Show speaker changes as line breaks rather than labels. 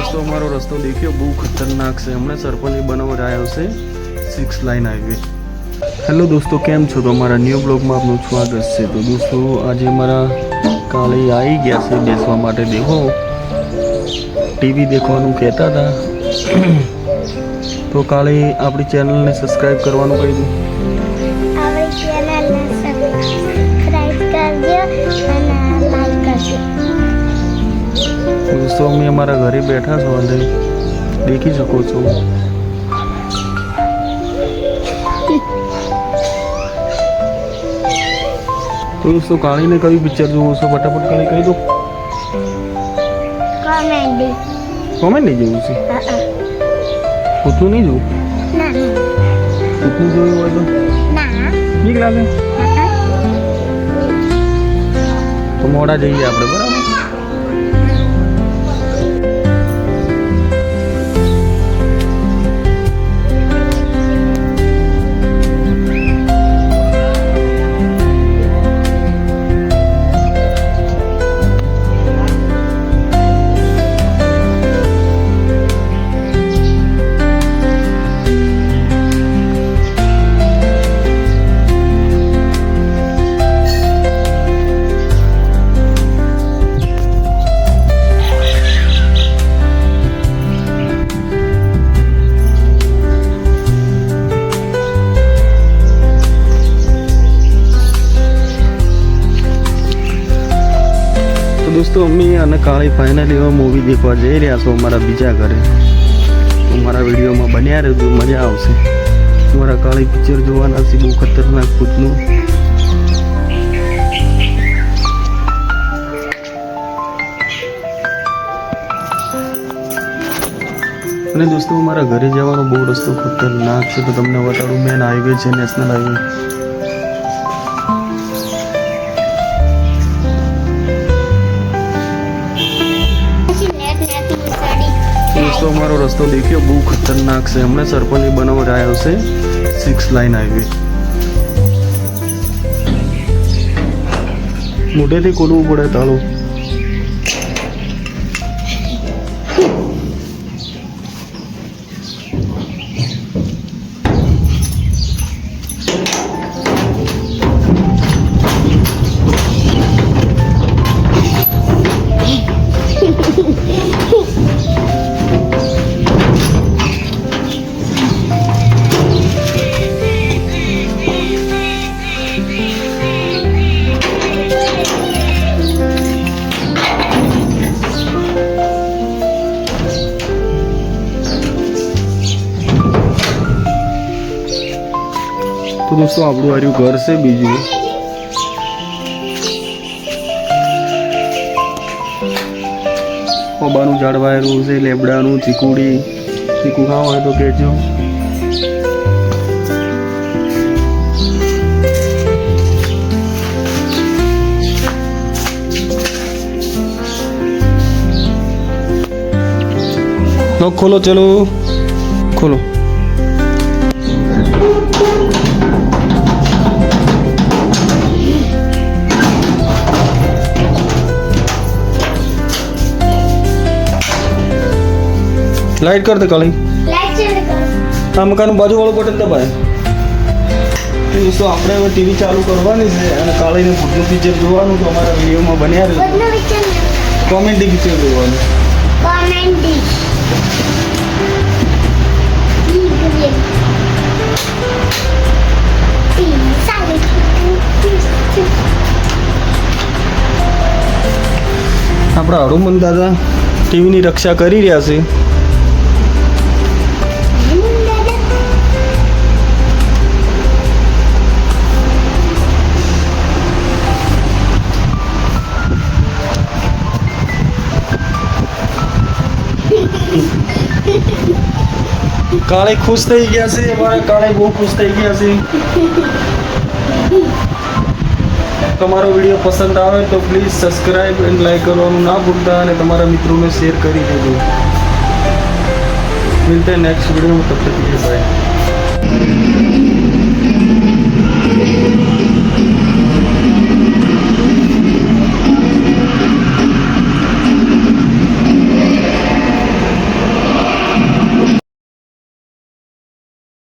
दोस्तों हमारो रस्तो देखियो बहुत खतरनाक से हमने सरपंच बनवा रहा है 6 लाइन हाईवे। हेलो दोस्तों केम छो तो हमारा न्यू ब्लॉग में आपનું स्वागत है। तो दोस्तों आज हमारा काले आई गया से बेसवा माटे देखो टीवी देखवानुं कहता था तो काले अपनी चैनल ने सब्सक्राइब करवानुं कही दू।
अपनी चैनल ने सब्सक्राइब कर दियो અને લાઈક કરજો।
दोस्तों अमे अमारा घरे बैठा छो અને देखी सको छो। तो दोस्तों काली ने कई पिक्चर जो सो फटाफट काली कही दो।
कॉमेडी
कॉमेडी जो सी कुतु नहीं जो
ना
कुतु जो हो तो
ना
ठीक लागे तो मोड़ा जाइए आपने बराबर। दोस्तों अम्मी અને કાળી ફાઇનલી હવે મૂવી દેખવા જઈ રહ્યા છો અમારા બીજા ઘરે। તો મારા વિડીયોમાં બન્યા રહેજો, મજા આવશે। તમારા કાળી પિક્ચર જોવાના છે બહુ ખતરનાક ભૂતનું। અને દોસ્તો અમારા ઘરે જવાનો બહુ રસ્તો ખતરનાક છે તો તમને બતાડું। મેન હાઈવે છે, નેશનલ હાઈવે। दोस्तों हमारो रस्तो देखियो बहुत खतरनाक से हमने सरपंच बनवा रहा है 6 लाइन हाईवे। मोटे थी खोलવું પડે તાળું। तो दोस्तों આપણું આર્યું ઘર છે બીજું। પબાનું ઝાડ વાયેલું છે, લેબડાનું, ચીકુડી। ચીકુ ખાવા હોય તો કહેજો। लो खोलो, चलो खोलो। लाइट कर दे काली।
લાઈક શેર કરો।
આ મકાનનું બાજુ વાળું બટન દબાય। दोस्तों આપણે હવે ટીવી ચાલુ કરવાની છે અને કાળીને ભૂતનું પિક્ચર જોવાનું તો અમારા વિડીયોમાં બન્યા રહેજો।
બધું વિચાર
કોમેડી પિક્ચર જોવાનું।
કોમેડી
આપણા હનુમાન દાદા ટીવીની રક્ષા કરી રહ્યા છે। કાળે ખુશ થઈ ગયા છે, અમારા કાળે બહુ ખુશ થઈ ગયા છે। તમારો વિડીયો પસંદ આવે તો પ્લીઝ સબસ્ક્રાઇબ એન્ડ લાઈક કરવાનું ના ભૂલતા અને તમારા મિત્રોને શેર કરી દેજો। मिलते हैं नेक्स्ट वीडियो में, तब तक के लिए बाय।